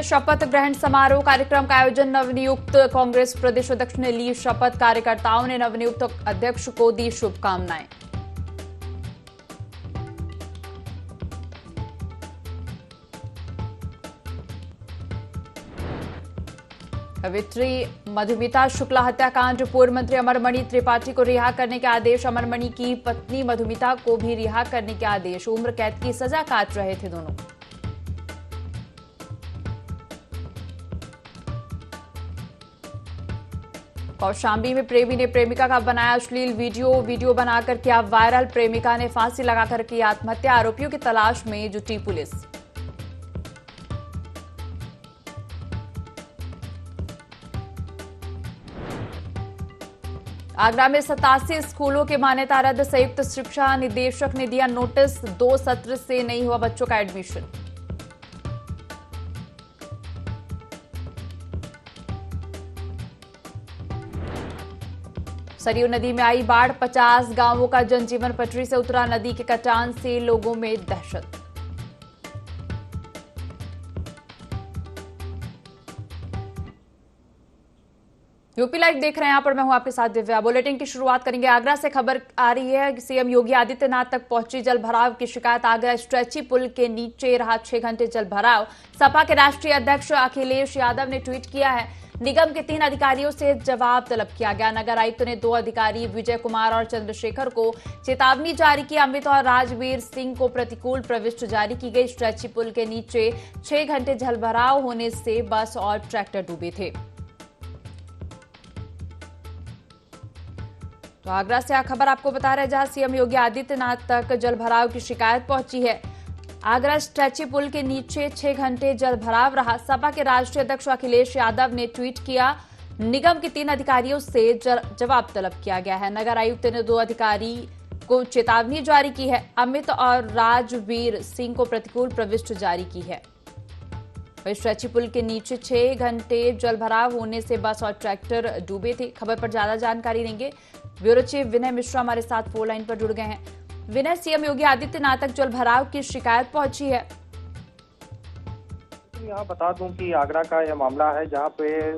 शपथ ग्रहण समारोह कार्यक्रम का आयोजन। नवनियुक्त कांग्रेस प्रदेश अध्यक्ष ने ली शपथ। कार्यकर्ताओं ने नवनियुक्त अध्यक्ष को दी शुभकामनाएं। कवियत्री मधुमिता शुक्ला हत्याकांड। पूर्व मंत्री अमरमणि त्रिपाठी को रिहा करने के आदेश। अमरमणि की पत्नी मधुमिता को भी रिहा करने के आदेश। उम्र कैद की सजा काट रहे थे दोनों। कौशाम्बी में प्रेमी ने प्रेमिका का बनाया अश्लील वीडियो बनाकर किया वायरल। प्रेमिका ने फांसी लगाकर की आत्महत्या। आरोपियों की तलाश में जुटी पुलिस। आगरा में 87 स्कूलों के मान्यता रद्द। संयुक्त शिक्षा निदेशक ने दिया नोटिस। 2 सत्र से नहीं हुआ बच्चों का एडमिशन। सरयू नदी में आई बाढ़। 50 गांवों का जनजीवन पटरी से उतरा। नदी के कटान से लोगों में दहशत। यूपी लाइव देख रहे हैं, यहां पर मैं हूं आपके साथ दिव्या। बुलेटिन की शुरुआत करेंगे। आगरा से खबर आ रही है कि सीएम योगी आदित्यनाथ तक पहुंची जल भराव की शिकायत। आगरा स्ट्रेची पुल के नीचे रहा 6 घंटे जल भराव। सपा के राष्ट्रीय अध्यक्ष अखिलेश यादव ने ट्वीट किया है। निगम के 3 अधिकारियों से जवाब तलब किया गया। नगर आयुक्त ने 2 अधिकारी विजय कुमार और चंद्रशेखर को चेतावनी जारी की। अमित और राजवीर सिंह को प्रतिकूल प्रविष्टि जारी की गई। स्ट्रेची पुल के नीचे 6 घंटे जलभराव होने से बस और ट्रैक्टर डूबे थे। तो आगरा से खबर आपको बता रहे हैं, जहां सीएम योगी आदित्यनाथ तक जलभराव की शिकायत पहुंची है। आगरा स्ट्रेची पुल के नीचे 6 घंटे जलभराव रहा। सपा के राष्ट्रीय अध्यक्ष अखिलेश यादव ने ट्वीट किया। निगम के 3 अधिकारियों से जवाब तलब किया गया है। नगर आयुक्त ने 2 अधिकारी को चेतावनी जारी की है। अमित और राजवीर सिंह को प्रतिकूल प्रविष्टि जारी की है। स्ट्रेची पुल के नीचे 6 घंटे जलभराव होने से बस और ट्रैक्टर डूबे थे। खबर पर ज्यादा जानकारी देंगे। ब्यूरो चीफ विनय मिश्रा हमारे साथ फोन लाइन पर जुड़ गए हैं। विनय, सीएम योगी आदित्यनाथ तक जलभराव की शिकायत पहुंची है। यहाँ बता दूं कि आगरा का यह मामला है, जहाँ पे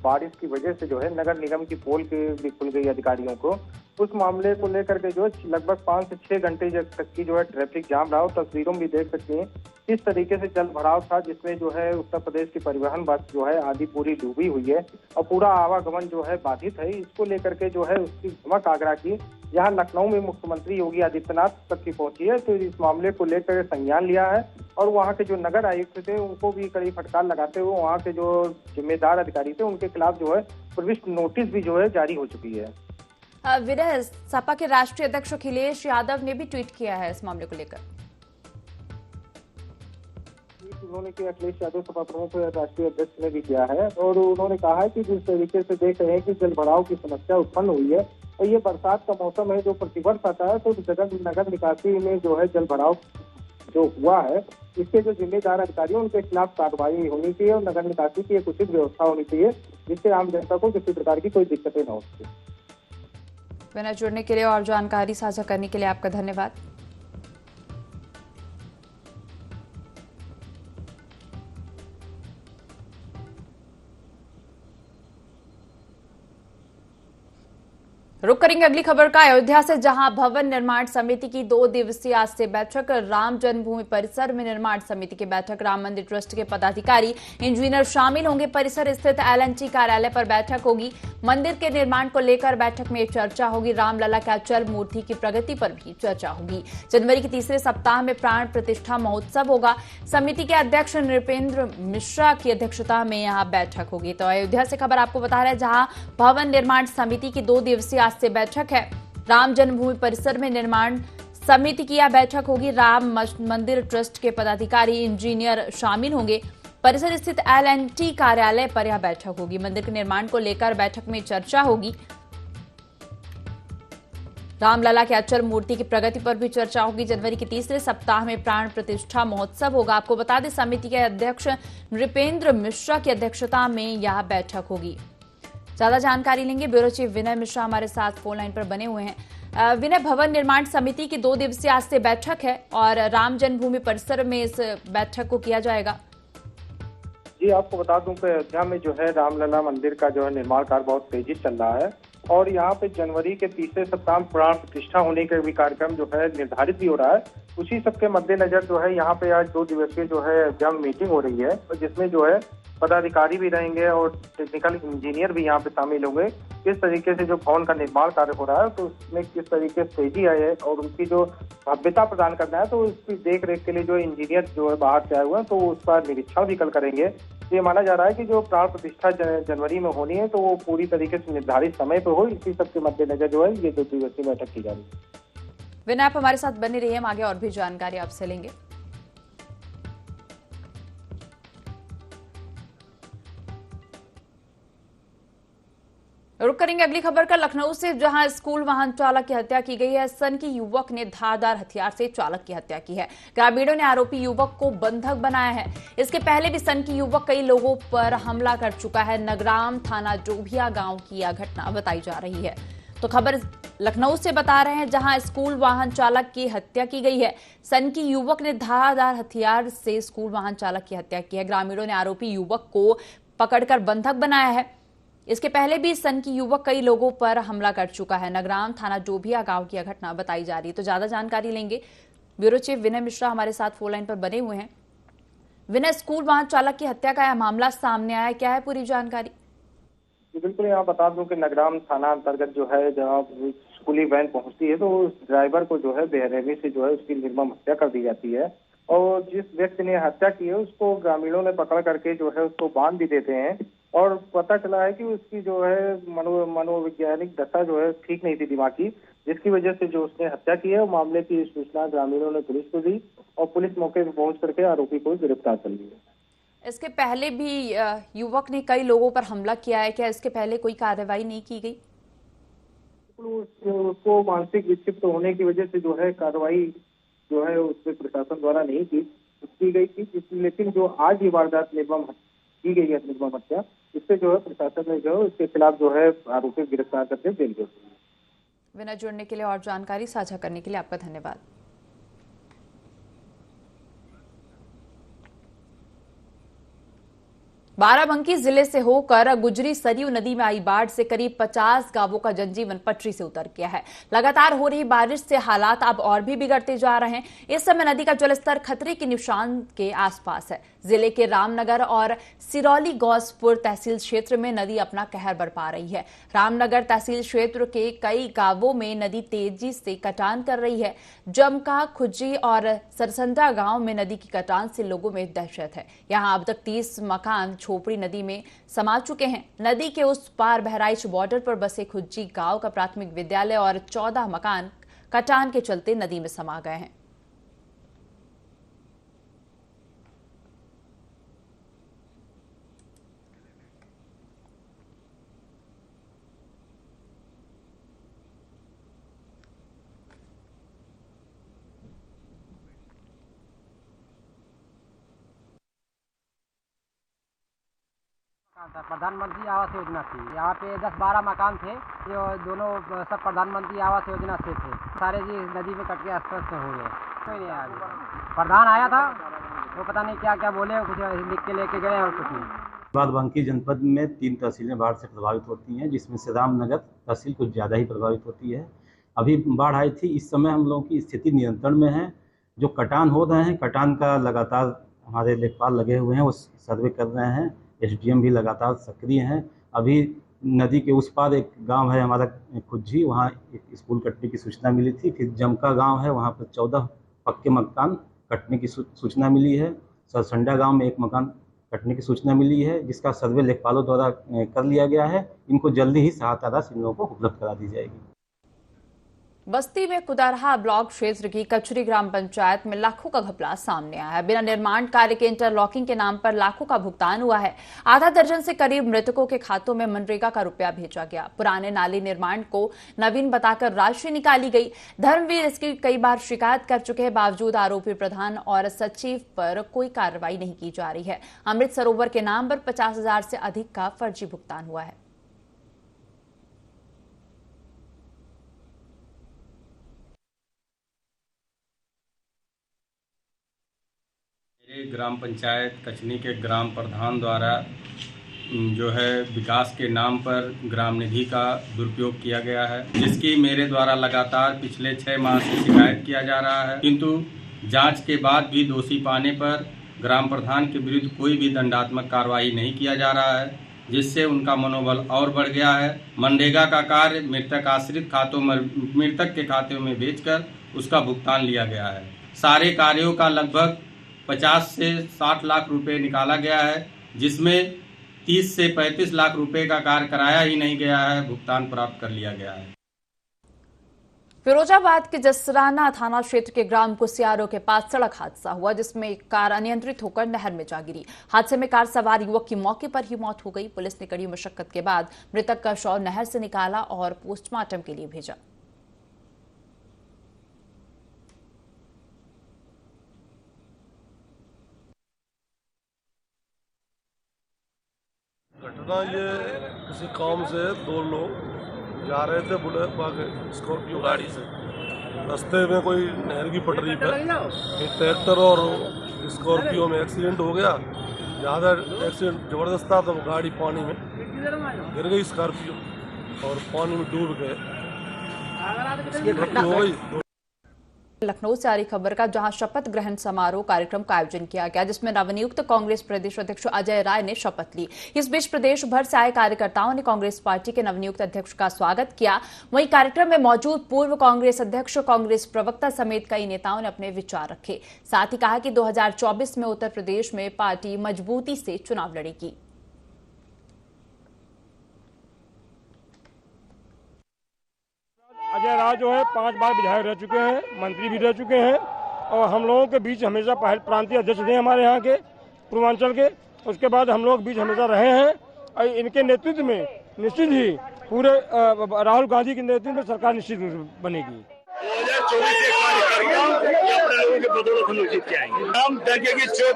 बारिश की वजह से जो है नगर निगम की पोल भी खुल गई अधिकारियों को। उस मामले को लेकर के जो है लगभग 5 से 6 घंटे तक की जो है ट्रैफिक जाम रहा। तस्वीरों में भी देख सकते हैं किस तरीके से जल भराव था, जिसमें जो है उत्तर प्रदेश की परिवहन बस जो है आधी पूरी डूबी हुई है और पूरा आवागमन जो है बाधित है। इसको लेकर के जो है उसकी धमक आगरा की यहाँ लखनऊ में मुख्यमंत्री योगी आदित्यनाथ तक की पहुंची है। तो इस मामले को लेकर संज्ञान लिया है और वहाँ के जो नगर आयुक्त थे उनको भी कड़ी फटकार लगाते हुए वहाँ के जो जिम्मेदार अधिकारी थे उनके खिलाफ जो है प्रविष्ट नोटिस भी जो है जारी हो चुकी है। विनय, सपा के राष्ट्रीय अध्यक्ष अखिलेश यादव ने भी ट्वीट किया है इस मामले को लेकर। उन्होंने कि अखिलेश यादव सपा प्रमुख राष्ट्रीय अध्यक्ष ने भी किया है और उन्होंने कहा है कि जिस तरीके से देख रहे हैं कि जल भराव की समस्या उत्पन्न हुई है और ये बरसात का मौसम है जो प्रतिवर्ष आता है, तो जगह नगर निकासी में जो है जल भराव जो हुआ है इसके जो जिम्मेदार अधिकारी हैं उनके खिलाफ कार्रवाई होनी चाहिए और नगर निकासी की एक उचित व्यवस्था होनी चाहिए, जिससे आम जनता को किसी प्रकार की कोई दिक्कतें न हो सके। विनय, जुड़ने के लिए और जानकारी साझा करने के लिए आपका धन्यवाद। रुक करेंगे अगली खबर का। अयोध्या से, जहां भवन निर्माण समिति की 2 दिवसीय आज से बैठक। राम जन्मभूमि परिसर में निर्माण समिति की बैठक। राम मंदिर ट्रस्ट के पदाधिकारी इंजीनियर शामिल होंगे। परिसर स्थित LNT कार्यालय पर बैठक होगी। मंदिर के निर्माण को लेकर बैठक में चर्चा होगी। रामलला के अचल मूर्ति की प्रगति पर भी चर्चा होगी। जनवरी के तीसरे सप्ताह में प्राण प्रतिष्ठा महोत्सव होगा। समिति के अध्यक्ष नृपेंद्र मिश्रा की अध्यक्षता में यहाँ बैठक होगी। तो अयोध्या से खबर आपको बता रहे हैं, जहां भवन निर्माण समिति की 2 दिवसीय से बैठक है। राम जन्मभूमि परिसर में निर्माण समिति की यह बैठक होगी। राम मंदिर ट्रस्ट के पदाधिकारी इंजीनियर शामिल होंगे। परिसर स्थित LNT कार्यालय पर यह बैठक होगी। मंदिर के निर्माण को लेकर बैठक में चर्चा होगी। रामलला के अचल मूर्ति की प्रगति पर भी चर्चा होगी। जनवरी के तीसरे सप्ताह में प्राण प्रतिष्ठा महोत्सव होगा। आपको बता दें, समिति के अध्यक्ष नृपेंद्र मिश्रा की अध्यक्षता में यह बैठक होगी। ज्यादा जानकारी लेंगे। ब्यूरो चीफ विनय मिश्रा हमारे साथ फोन लाइन पर बने हुए हैं। विनय, भवन निर्माण समिति की 2 दिवसीय आज से बैठक है और राम जन्मभूमि परिसर में इस बैठक को किया जाएगा। जी, आपको बता दूं कि अयोध्या में जो है रामलला मंदिर का जो है निर्माण कार्य बहुत तेजी से चल रहा है और यहाँ पे जनवरी के तीसरे सप्ताह में प्राण प्रतिष्ठा होने का भी कार्यक्रम जो है निर्धारित भी हो रहा है। उसी सब के मद्देनजर जो है यहाँ पे आज 2 दिवसीय जो है अयोध्या में मीटिंग हो रही है, जिसमें जो है पदाधिकारी भी रहेंगे और टेक्निकल इंजीनियर भी यहाँ पे शामिल होंगे। किस तरीके से जो भवन का निर्माण कार्य हो रहा है तो उसमें किस तरीके से तेजी आई है और उनकी जो भव्यता प्रदान करना है तो उसकी देख रेख के लिए जो इंजीनियर जो है बाहर से आए हुए हैं तो उसका निरीक्षण भी कल करेंगे। ये माना जा रहा है कि जो प्राण प्रतिष्ठा जनवरी में होनी है तो वो पूरी तरीके से निर्धारित समय पर हो। इसी सब के मद्देनजर जो है ये 2 दिवसीय बैठक की जा रही है। विनय, आप हमारे साथ बने रहिए, हम आगे और भी जानकारी आपसे लेंगे। रुक करेंगे अगली खबर का लखनऊ से, जहां स्कूल वाहन चालक की हत्या की गई है। सन की युवक ने धारदार हथियार से चालक की हत्या की है। ग्रामीणों ने आरोपी युवक को बंधक बनाया है। इसके पहले भी सन की युवक कई लोगों पर हमला कर चुका है। नगराम थाना जोभिया गांव की यह घटना बताई जा रही है। तो खबर लखनऊ से बता रहे हैं, जहां स्कूल वाहन चालक की हत्या की गई है। सन की युवक ने धारदार हथियार से स्कूल वाहन चालक की हत्या की है। ग्रामीणों ने आरोपी युवक को पकड़कर बंधक बनाया है। इसके पहले भी सन की युवक कई लोगों पर हमला कर चुका है। नगराम थाना जोभिया गांव की यह घटना बताई जा रही है। तो ज्यादा जानकारी लेंगे, ब्यूरो चीफ विनय मिश्रा हमारे साथ फोन लाइन पर बने हुए हैं। विनय, स्कूल वाहन चालक की हत्या का यह मामला सामने आया, क्या है पूरी जानकारी? बिल्कुल, यहाँ बता दूं कि नगराम थाना अंतर्गत जो है जहाँ स्कूली वैन पहुंचती है तो उस ड्राइवर को जो है बेरहमी से जो है उसकी निर्मम हत्या कर दी जाती है और जिस व्यक्ति ने हत्या की है उसको ग्रामीणों ने पकड़ करके जो है उसको बांध भी देते हैं और पता चला है कि उसकी जो है मनोवैज्ञानिक दशा जो है ठीक नहीं थी दिमाग की, जिसकी वजह से जो उसने हत्या की है मामले की सूचना ग्रामीणों ने पुलिस को दी और पुलिस मौके पर पहुंच करके आरोपी को गिरफ्तार कर लिया। इसके पहले भी युवक ने कई लोगों पर हमला किया है, क्या इसके पहले कोई कार्रवाई नहीं की गई? उसको मानसिक विक्षिप्त होने की वजह से जो है कार्रवाई जो है उसके प्रशासन द्वारा नहीं की गई थी, लेकिन जो आज ये वारदात की गई है निर्मम हत्या, इससे जो है प्रशासन ने जो है उसके खिलाफ जो है आरोपी गिरफ्तार करके जेल भेज दिया। विनय, जुड़ने के लिए और जानकारी साझा करने के लिए आपका धन्यवाद। बाराबंकी जिले से होकर गुजरी सरयू नदी में आई बाढ़ से करीब 50 गांवों का जनजीवन पटरी से उतर गया है। लगातार हो रही बारिश से हालात अब और भी बिगड़ते जा रहे हैं। इस समय नदी का जलस्तर खतरे के निशान के आसपास है। जिले के रामनगर और सिरौली गौसपुर तहसील क्षेत्र में नदी अपना कहर बरपा रही है। रामनगर तहसील क्षेत्र के कई गांवों में नदी तेजी से कटान कर रही है। जमका, खुज्जी और सरसंडा गांव में नदी की कटान से लोगों में दहशत है। यहां अब तक 30 मकान छोपड़ी नदी में समा चुके हैं। नदी के उस पार बहराइच बॉर्डर पर बसे खुज्जी गांव का प्राथमिक विद्यालय और 14 मकान कटान के चलते नदी में समा गए हैं। प्रधानमंत्री आवास योजना थी। यहाँ पे 10-12 मकान थे जो दोनों सब प्रधानमंत्री आवास योजना से थे। सारे जी नदी में कट के अस्त हो गए। कोई नहीं आया। प्रधान आया था, वो पता नहीं क्या क्या बोले, कुछ लिख के लेके गए और कुछ नहीं। बाराबंकी जनपद में 3 तहसीलें बाढ़ से प्रभावित होती हैं, जिसमें से रामनगर तहसील कुछ ज़्यादा ही प्रभावित होती है। अभी बाढ़ आई थी, इस समय हम लोगों की स्थिति नियंत्रण में है। जो कटान हो रहे हैं, कटान का लगातार हमारे लेखपाल लगे हुए हैं, वो सर्वे कर रहे हैं। एसडीएम भी लगातार सक्रिय हैं। अभी नदी के उस पार एक गांव है हमारा खुज्जी, वहाँ एक स्कूल कटने की सूचना मिली थी। फिर जमका गांव है, वहाँ पर 14 पक्के मकान कटने की सूचना मिली है। सरसंडा गांव में एक मकान कटने की सूचना मिली है, जिसका सर्वे लेखपालों द्वारा कर लिया गया है। इनको जल्दी ही सहायता राशि इन लोगों को उपलब्ध करा दी जाएगी। बस्ती में कुदारहा ब्लॉक क्षेत्र की कचरी ग्राम पंचायत में लाखों का घपला सामने आया है। बिना निर्माण कार्य के इंटरलॉकिंग के नाम पर लाखों का भुगतान हुआ है। आधा दर्जन से करीब मृतकों के खातों में मनरेगा का रुपया भेजा गया। पुराने नाली निर्माण को नवीन बताकर राशि निकाली गई। धर्मवीर इसकी कई बार शिकायत कर चुके हैं, बावजूद आरोपी प्रधान और सचिव पर कोई कार्रवाई नहीं की जा रही है। अमृत सरोवर के नाम पर 50,000 से अधिक का फर्जी भुगतान हुआ है। मेरे ग्राम पंचायत कचनी के ग्राम प्रधान द्वारा जो है विकास के नाम पर ग्राम निधि का दुरुपयोग किया गया है, जिसकी मेरे द्वारा लगातार पिछले 6 माह से शिकायत किया जा रहा है, किंतु जांच के बाद भी दोषी पाने पर ग्राम प्रधान के विरुद्ध कोई भी दंडात्मक कार्रवाई नहीं किया जा रहा है, जिससे उनका मनोबल और बढ़ गया है। मनरेगा का कार्य मृतक आश्रित खातों में मृतक के खाते में भेजकर उसका भुगतान लिया गया है। सारे कार्यों का लगभग 50 से 60 लाख रुपए निकाला गया है, जिसमें 30 से 35 लाख रुपए का कार्य कराया ही नहीं गया है, भुगतान प्राप्त कर लिया गया है। फिरोजाबाद के जसराना थाना क्षेत्र के ग्राम कुसियारों के पास सड़क हादसा हुआ, जिसमें एक कार अनियंत्रित होकर नहर में जा गिरी। हादसे में कार सवार युवक की मौके पर ही मौत हो गई। पुलिस ने कड़ी मशक्कत के बाद मृतक का शव नहर से निकाला और पोस्टमार्टम के लिए भेजा। घटना ये किसी काम से 2 लोग जा रहे थे बुलेट स्कॉर्पियो गाड़ी से। रास्ते में कोई नहर की पटरी पर एक ट्रैक्टर और स्कॉर्पियो में एक्सीडेंट हो गया। ज़्यादा एक्सीडेंट ज़बरदस्त था तो गाड़ी पानी में गिर गई स्कॉर्पियो और पानी में डूब गए। हो गई। लखनऊ से आ रही खबर का, जहां शपथ ग्रहण समारोह कार्यक्रम का आयोजन किया गया, जिसमें नवनियुक्त कांग्रेस प्रदेश अध्यक्ष अजय राय ने शपथ ली। इस बीच प्रदेश भर से आए कार्यकर्ताओं ने कांग्रेस पार्टी के नवनियुक्त अध्यक्ष का स्वागत किया। वहीं कार्यक्रम में मौजूद पूर्व कांग्रेस अध्यक्ष, कांग्रेस प्रवक्ता समेत कई नेताओं ने अपने विचार रखे। साथ ही कहा कि 2024 में उत्तर प्रदेश में पार्टी मजबूती से चुनाव लड़ेगी। अजय राय जो है 5 बार विधायक रह चुके हैं, मंत्री भी रह चुके हैं और हम लोगों के बीच हमेशा प्रांतीय अध्यक्ष थे हमारे यहाँ के पूर्वांचल के। उसके बाद हम लोग बीच हमेशा रहे हैं और इनके नेतृत्व में निश्चित ही पूरे राहुल गांधी के नेतृत्व में सरकार निश्चित बनेगी।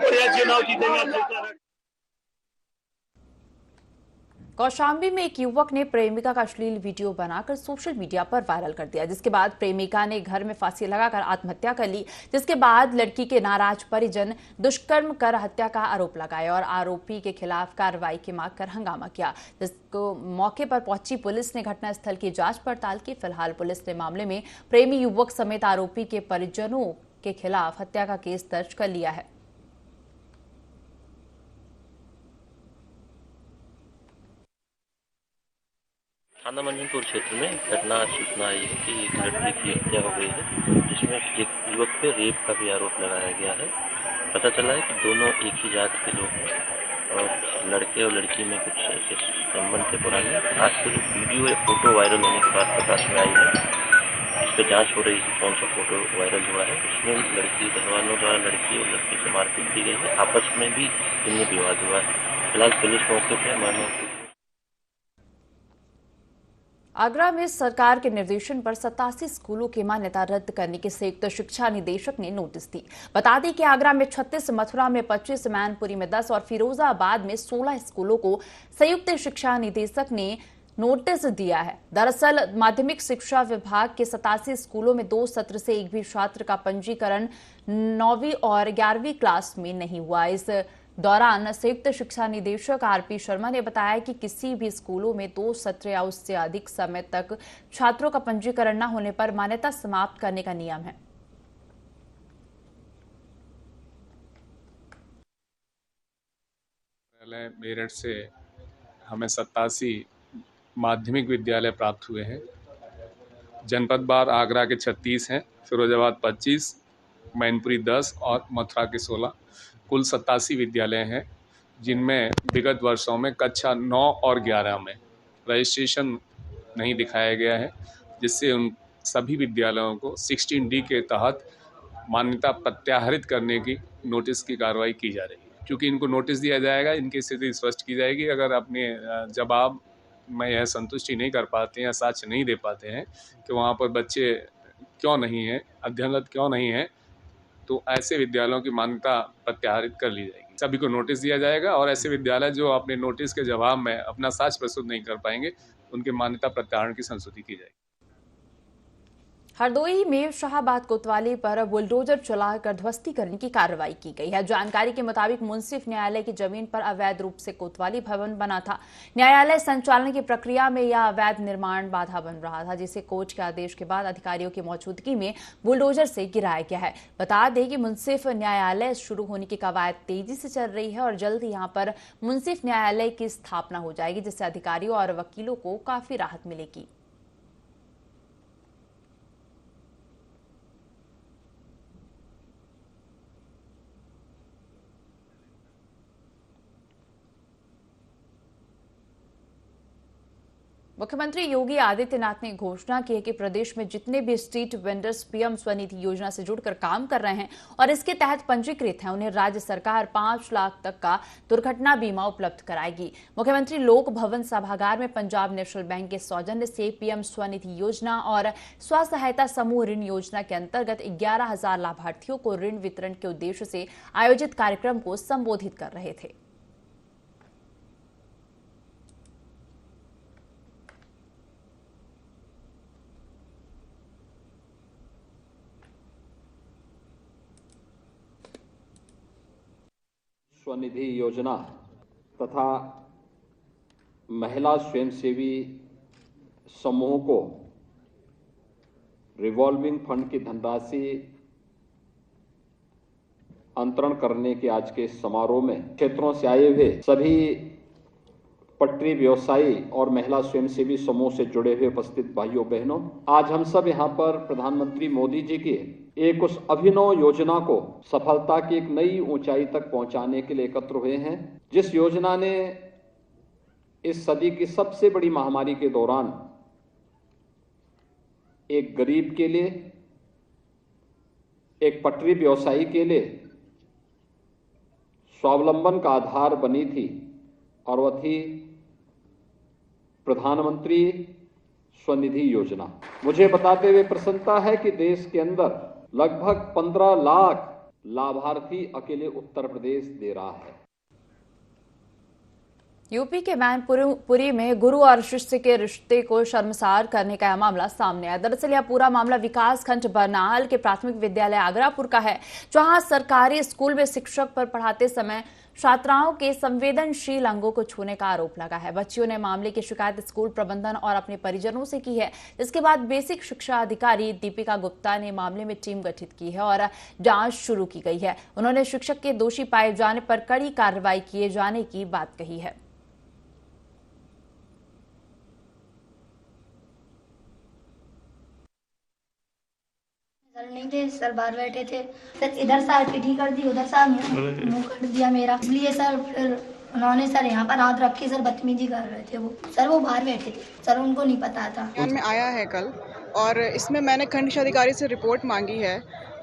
2024 कौशाम्बी में एक युवक ने प्रेमिका का अश्लील वीडियो बनाकर सोशल मीडिया पर वायरल कर दिया, जिसके बाद प्रेमिका ने घर में फांसी लगाकर आत्महत्या कर ली। जिसके बाद लड़की के नाराज परिजन दुष्कर्म कर हत्या का आरोप लगाया और आरोपी के खिलाफ कार्रवाई की मांग कर हंगामा किया, जिसको मौके पर पहुंची पुलिस ने घटनास्थल की जांच पड़ताल की। फिलहाल पुलिस ने मामले में प्रेमी युवक समेत आरोपी के परिजनों के खिलाफ हत्या का केस दर्ज कर लिया है। थाना मंजनपुर क्षेत्र में घटना सूचना आई है कि एक लड़की की हत्या हो गई है, जिसमें एक युवक पे रेप का भी आरोप लगाया गया है। पता चला है कि दोनों एक ही जात के लोग हैं और लड़के और लड़की में कुछ ऐसे संबंध थे पुराने। आज से जो वीडियो या फोटो वायरल होने के बाद प्रकाश में आई है, इस पर जाँच हो रही है कौन सा फोटो वायरल हुआ है। उसमें लड़की घर वालों द्वारा लड़की और लड़के से मारपीट की गई है, आपस में भी इनमें विवाद हुआ है। फिलहाल पुलिस मौके पर मामला। आगरा में सरकार के निर्देशन पर 87 स्कूलों की मान्यता रद्द करने की संयुक्त शिक्षा निदेशक ने नोटिस दी। बता दें कि आगरा में 36, मथुरा में 25, मैनपुरी में 10 और फिरोजाबाद में 16 स्कूलों को संयुक्त शिक्षा निदेशक ने नोटिस दिया है। दरअसल माध्यमिक शिक्षा विभाग के 87 स्कूलों में 2 सत्र से एक भी छात्र का पंजीकरण 9वीं और 11वीं क्लास में नहीं हुआ। इस दौरान संयुक्त शिक्षा निदेशक आरपी शर्मा ने बताया कि किसी भी स्कूलों में 2 सत्र या उससे अधिक समय तक छात्रों का पंजीकरण न होने पर मान्यता समाप्त करने का नियम है। मेरठ से हमें 87 माध्यमिक विद्यालय प्राप्त हुए हैं। जनपद बार आगरा के 36 हैं, फिरोजाबाद 25, मैनपुरी 10 और मथुरा के 16, कुल 87 विद्यालय हैं, जिनमें विगत वर्षों में कक्षा 9 और 11 में रजिस्ट्रेशन नहीं दिखाया गया है, जिससे उन सभी विद्यालयों को 16D के तहत मान्यता प्रत्याहरित करने की नोटिस की कार्रवाई की जा रही है। क्योंकि इनको नोटिस दिया जाएगा, इनकी स्थिति स्पष्ट की जाएगी। अगर अपने जवाब में यह संतुष्टि नहीं कर पाते हैं या साक्ष्य नहीं दे पाते हैं कि वहाँ पर बच्चे क्यों नहीं हैं, अध्ययनरत क्यों नहीं हैं, तो ऐसे विद्यालयों की मान्यता प्रत्याहरित कर ली जाएगी। सभी को नोटिस दिया जाएगा और ऐसे विद्यालय जो अपने नोटिस के जवाब में अपना साक्ष्य प्रस्तुत नहीं कर पाएंगे, उनकी मान्यता प्रत्याहरण की संस्तुति की जाएगी। हरदोई में शाहबाद कोतवाली पर बुलडोजर चलाकर ध्वस्ती करने की कार्रवाई की गई है। जानकारी के मुताबिक मुंसिफ न्यायालय की जमीन पर अवैध रूप से कोतवाली भवन बना था। न्यायालय संचालन की प्रक्रिया में यह अवैध निर्माण बाधा बन रहा था, जिसे कोर्ट के आदेश के बाद अधिकारियों की मौजूदगी में बुलडोजर से गिराया गया है। बता दें कि मुंसिफ न्यायालय शुरू होने की कवायद तेजी से चल रही है और जल्द यहां पर मुंसिफ न्यायालय की स्थापना हो जाएगी, जिससे अधिकारियों और वकीलों को काफी राहत मिलेगी। मुख्यमंत्री योगी आदित्यनाथ ने घोषणा की है कि प्रदेश में जितने भी स्ट्रीट वेंडर्स पीएम स्वनिधि योजना से जुड़कर काम कर रहे हैं और इसके तहत पंजीकृत हैं, उन्हें राज्य सरकार 5 लाख तक का दुर्घटना बीमा उपलब्ध कराएगी। मुख्यमंत्री लोक भवन सभागार में पंजाब नेशनल बैंक के सौजन्य से पीएम स्वनिधि योजना और स्व सहायता समूह ऋण योजना के अंतर्गत 11,000 लाभार्थियों को ऋण वितरण के उद्देश्य से आयोजित कार्यक्रम को संबोधित कर रहे थे। स्वनिधि योजना तथा महिला स्वयंसेवी समूह को रिवॉल्विंग फंड की धनराशि अंतरण करने के आज के समारोह में क्षेत्रों से आए हुए सभी पटरी व्यवसायी और महिला स्वयंसेवी समूह से जुड़े हुए उपस्थित भाइयों बहनों, आज हम सब यहाँ पर प्रधानमंत्री मोदी जी की एक उस अभिनव योजना को सफलता की एक नई ऊंचाई तक पहुंचाने के लिए एकत्र हुए हैं, जिस योजना ने इस सदी की सबसे बड़ी महामारी के दौरान एक गरीब के लिए, एक पटरी व्यवसायी के लिए स्वावलंबन का आधार बनी थी और वह थी प्रधानमंत्री स्वनिधि योजना। मुझे बताते हुए प्रसन्नता है कि देश के अंदर लगभग 15 लाख लाभार्थी अकेले उत्तर प्रदेश दे रहा है। यूपी के मैनपुरी में गुरु और शिष्य के रिश्ते को शर्मसार करने का यह मामला सामने आया। दरअसल यह पूरा मामला विकास खंड बरनाल के प्राथमिक विद्यालय आगरापुर का है, जहां सरकारी स्कूल में शिक्षक पर पढ़ाते समय छात्राओं के संवेदनशील अंगों को छूने का आरोप लगा है। बच्चियों ने मामले की शिकायत स्कूल प्रबंधन और अपने परिजनों से की है। इसके बाद बेसिक शिक्षा अधिकारी दीपिका गुप्ता ने मामले में टीम गठित की है और जांच शुरू की गई है। उन्होंने शिक्षक के दोषी पाए जाने पर कड़ी कार्रवाई किए जाने की बात कही है। नहीं थे सर, बाहर बैठे थे, सर इधर से पीठी कर दी, उधर से मुंह कर दिया मेरा, इसलिए सर फिर उन्होंने सर यहाँ पर हाथ रखे, सर बदतमीजी कर रहे थे वो बाहर बैठे थे, सर उनको नहीं पता था। में आया है कल और इसमें मैंने खंड अधिकारी से रिपोर्ट मांगी है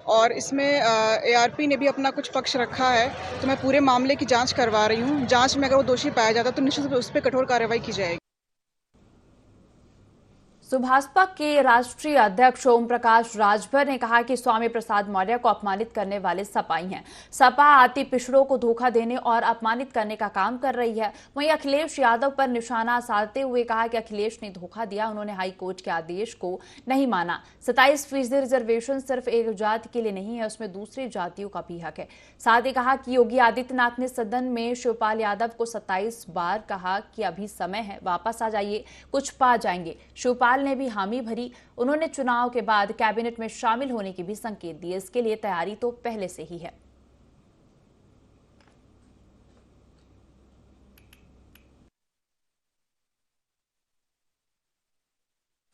और इसमें ARP ने भी अपना कुछ पक्ष रखा है, तो मैं पूरे मामले की जाँच करवा रही हूँ। जाँच में अगर वो दोषी पाया जाता तो निश्चित रूप से उस पर कठोर कार्रवाई की जाएगी। सुभाषपा के राष्ट्रीय अध्यक्ष ओम प्रकाश राजभर ने कहा कि स्वामी प्रसाद मौर्य को अपमानित करने वाले सपाई हैं। सपा आती पिछड़ों को धोखा देने और अपमानित करने का काम कर रही है। वहीं अखिलेश यादव पर निशाना साधते हुए कहा कि अखिलेश ने धोखा दिया, उन्होंने हाईकोर्ट के आदेश को नहीं माना। 27% रिजर्वेशन सिर्फ एक जाति के लिए नहीं है, उसमें दूसरी जातियों का भी हक है। साथ ही कहा कि योगी आदित्यनाथ ने सदन में शिवपाल यादव को 27 बार कहा कि अभी समय है, वापस आ जाइए, कुछ पा जाएंगे। शिवपाल ने भी हामी भरी। उन्होंने चुनाव के बाद कैबिनेट में शामिल होने के भी संकेत दिए। इसके लिए तैयारी तो पहले से ही है।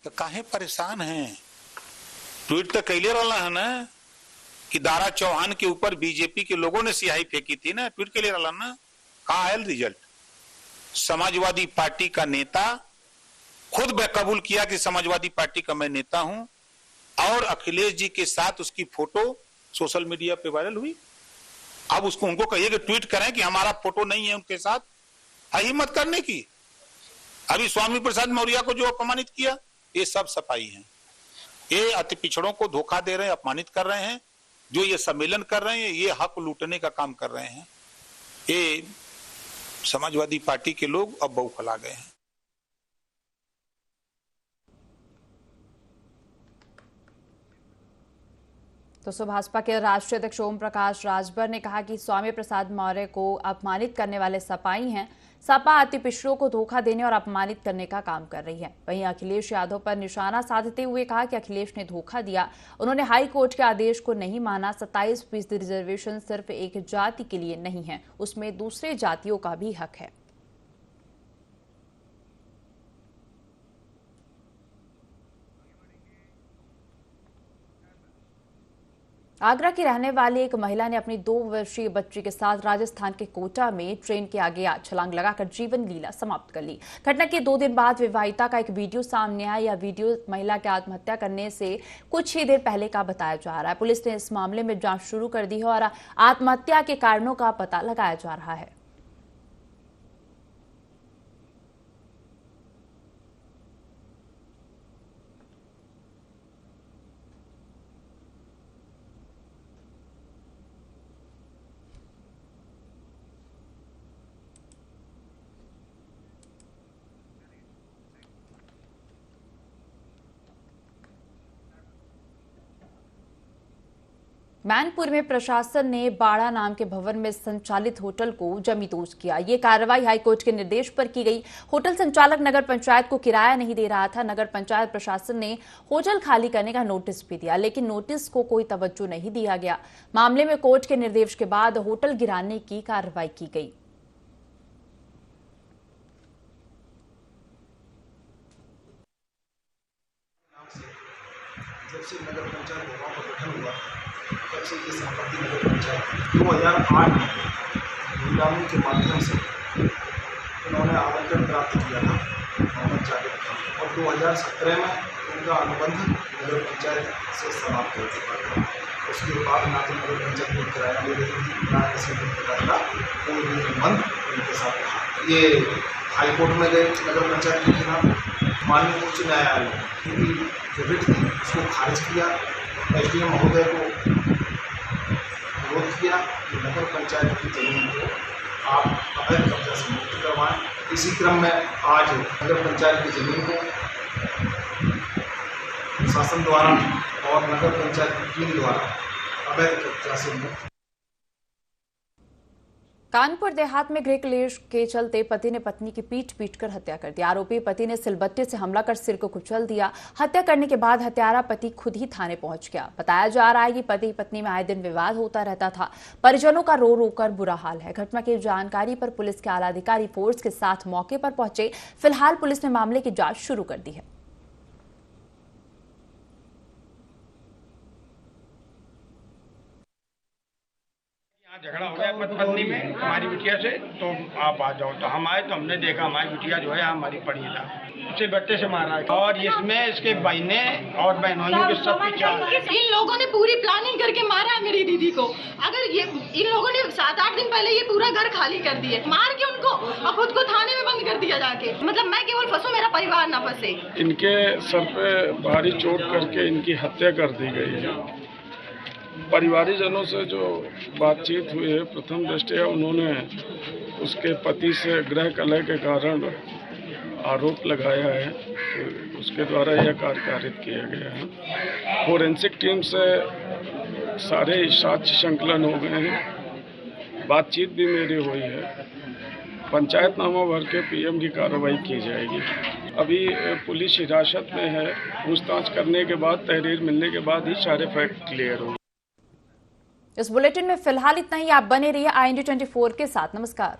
तो काहे परेशान हैं? ट्वीट तो कैले रहा है ना कि दारा चौहान के ऊपर बीजेपी के लोगों ने स्याही फेंकी थी ना, ट्वीट कैले रहा ना। कहाँ आयल रिजल्ट? समाजवादी पार्टी का नेता खुद कबूल किया कि समाजवादी पार्टी का मैं नेता हूं और अखिलेश जी के साथ उसकी फोटो सोशल मीडिया पे वायरल हुई। अब उनको कहिए कि ट्वीट करें कि हमारा फोटो नहीं है उनके साथ, हिम्मत करने की। अभी स्वामी प्रसाद मौर्य को जो अपमानित किया, ये सब सफाई है। ये अति पिछड़ों को धोखा दे रहे हैं, अपमानित कर रहे हैं। जो ये सम्मेलन कर रहे हैं, ये हक लूटने का काम कर रहे हैं। ये समाजवादी पार्टी के लोग अब बौखला गए हैं। तो भाजपा के राष्ट्रीय अध्यक्ष ओम प्रकाश राजभर ने कहा कि स्वामी प्रसाद मौर्य को अपमानित करने वाले सपाई हैं। सपा अति पिछड़ों को धोखा देने और अपमानित करने का काम कर रही है। वहीं अखिलेश यादव पर निशाना साधते हुए कहा कि अखिलेश ने धोखा दिया। उन्होंने हाई कोर्ट के आदेश को नहीं माना। 27% रिजर्वेशन सिर्फ एक जाति के लिए नहीं है, उसमें दूसरे जातियों का भी हक है। आगरा की रहने वाली एक महिला ने अपनी 2 वर्षीय बच्ची के साथ राजस्थान के कोटा में ट्रेन के आगे छलांग लगाकर जीवन लीला समाप्त कर ली। घटना के 2 दिन बाद विवाहिता का एक वीडियो सामने आया। यह वीडियो महिला के आत्महत्या करने से कुछ ही देर पहले का बताया जा रहा है। पुलिस ने इस मामले में जांच शुरू कर दी है और आत्महत्या के कारणों का पता लगाया जा रहा है। मैनपुर में प्रशासन ने बाड़ा नाम के भवन में संचालित होटल को जमींदोज किया। ये कार्रवाई हाईकोर्ट के निर्देश पर की गई। होटल संचालक नगर पंचायत को किराया नहीं दे रहा था। नगर पंचायत प्रशासन ने होटल खाली करने का नोटिस भी दिया, लेकिन नोटिस को कोई तवज्जो नहीं दिया गया। मामले में कोर्ट के निर्देश के बाद होटल गिराने की कार्रवाई की गई। जब से नगर पंचायत भवन का गठन हुआ तब से ये संपत्ति नगर पंचायत 2008 में नीलामी के माध्यम से उन्होंने आवंटन प्राप्त किया था मोहम्मद जावेद का, और 2017 में उनका अनुबंध नगर पंचायत से समाप्त हो चुका था। उसके बाद ना तो नगर पंचायत को किराया ले रही थी, ना किसी भी प्रकार का कोई भी अनुबंध उनके साथ रहा। ये हाईकोर्ट में गए नगर पंचायत के खिलाफ, माननीय उच्च न्यायालय ने जो रिट थी उसको खारिज किया। एसडीएम महोदय को अनुरोध किया कि नगर पंचायत की जमीन को आप अवैध कब्जा से मुक्त करवाएं। इसी क्रम में आज नगर पंचायत की जमीन को शासन द्वारा और नगर पंचायत की टीम द्वारा अवैध कब्जा से मुक्त। कानपुर देहात में गृह क्लेश के चलते पति ने पत्नी की पीट कर हत्या कर दी। आरोपी पति ने सिलबट्टे से हमला कर सिर को कुचल दिया। हत्या करने के बाद हत्यारा पति खुद ही थाने पहुंच गया। बताया जा रहा है कि पति पत्नी में आए दिन विवाद होता रहता था। परिजनों का रो रो कर बुरा हाल है। घटना की जानकारी पर पुलिस के आला अधिकारी फोर्स के साथ मौके पर पहुंचे। फिलहाल पुलिस ने मामले की जांच शुरू कर दी है। झगड़ा हो गया पत्नी में हमारी बिटिया से, तो आप आ जाओ। तो हम आए तो हमने देखा हमारी बिटिया जो है हमारी पड़ी था, उसे बट्टे से मारा है और इसमें इसके बहने और बहनोइयों के सब पीछा। इन लोगों ने पूरी प्लानिंग करके मारा है मेरी दीदी को। अगर ये इन लोगों ने 7-8 दिन पहले ये पूरा घर खाली कर दिए, मार के उनको और खुद को थाने में बंद कर दिया जाके। मतलब मैं केवल फंसू, मेरा परिवार ना फंसे। इनके सर पे भारी चोट करके इनकी हत्या कर दी गई है। परिवारीजनों से जो बातचीत हुई है, प्रथम दृष्टया उन्होंने उसके पति से गृह कलह के कारण आरोप लगाया है, तो उसके द्वारा यह कार्य कारित किया गया है। फोरेंसिक टीम से सारे साक्ष्य संकलन हो गए हैं। बातचीत भी मेरी हुई है। पंचायतनामा भर के पीएम की कार्रवाई की जाएगी। अभी पुलिस हिरासत में है। पूछताछ करने के बाद, तहरीर मिलने के बाद ही सारे फैक्ट क्लियर होंगे। इस बुलेटिन में फिलहाल इतना ही। आप बने रहिए IND 24 के साथ। नमस्कार।